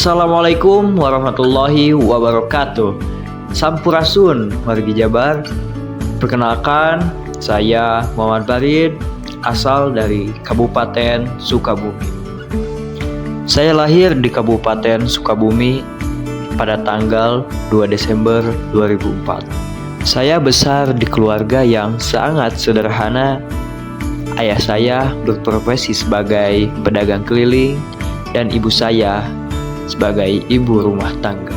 Assalamualaikum warahmatullahi wabarakatuh. Sampurasun wargi Jabar. Perkenalkan, saya Muhammad Farid, asal dari Kabupaten Sukabumi. Saya lahir di Kabupaten Sukabumi pada tanggal 2 Desember 2004. Saya besar di keluarga yang sangat sederhana. Ayah saya berprofesi sebagai pedagang keliling dan ibu saya sebagai ibu rumah tangga.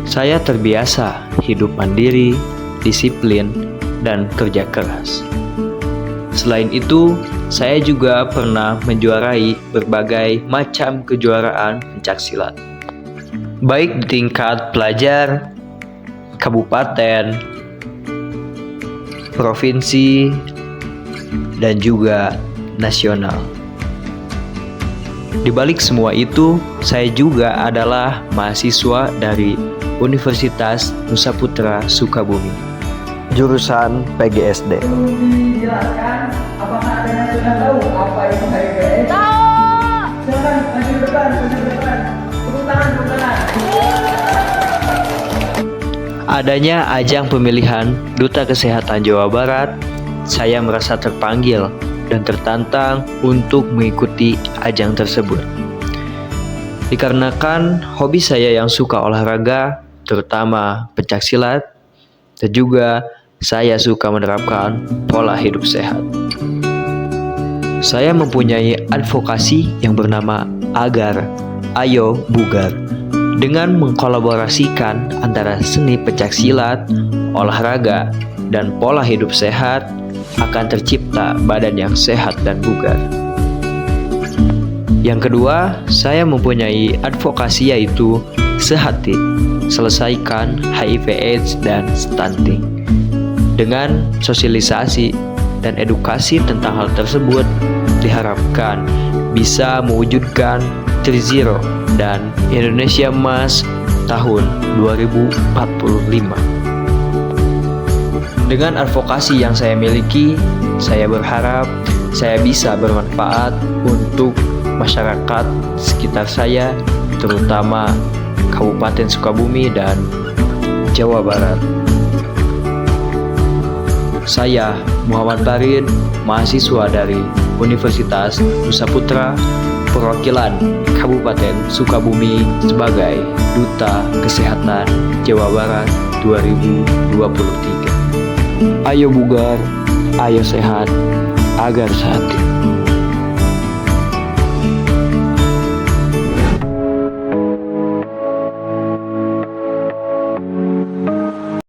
Saya terbiasa hidup mandiri, disiplin, dan kerja keras. Selain itu, saya juga pernah menjuarai berbagai macam kejuaraan pencaksilat, baik di tingkat pelajar, kabupaten, provinsi, dan juga nasional. Di balik semua itu, saya juga adalah mahasiswa dari Universitas Nusa Putra Sukabumi, jurusan PGSD. Dijelaskan, apakah adanya sudah tahu apa itu HIPS? Tahu. Silakan maju ke depan, tepuk tangan. Adanya ajang pemilihan Duta Kesehatan Jawa Barat, saya merasa terpanggil dan tertantang untuk mengikuti ajang tersebut. Dikarenakan hobi saya yang suka olahraga, terutama pencaksilat, dan juga saya suka menerapkan pola hidup sehat. Saya mempunyai advokasi yang bernama Agar Ayo Bugar, dengan mengkolaborasikan antara seni pencaksilat, olahraga, dan pola hidup sehat, akan tercipta badan yang sehat dan bugar. Yang kedua, saya mempunyai advokasi yaitu Sehati, selesaikan HIV/AIDS dan stunting. Dengan sosialisasi dan edukasi tentang hal tersebut, diharapkan bisa mewujudkan Trizero dan Indonesia Emas tahun 2045. Dengan advokasi yang saya miliki, saya berharap saya bisa bermanfaat untuk masyarakat sekitar saya, terutama Kabupaten Sukabumi dan Jawa Barat. Saya Muhammad Farid, mahasiswa dari Universitas Nusa Putra, perwakilan Kabupaten Sukabumi sebagai Duta Kesehatan Jawa Barat 2023. Ayo bugar, ayo sehat, agar sehati.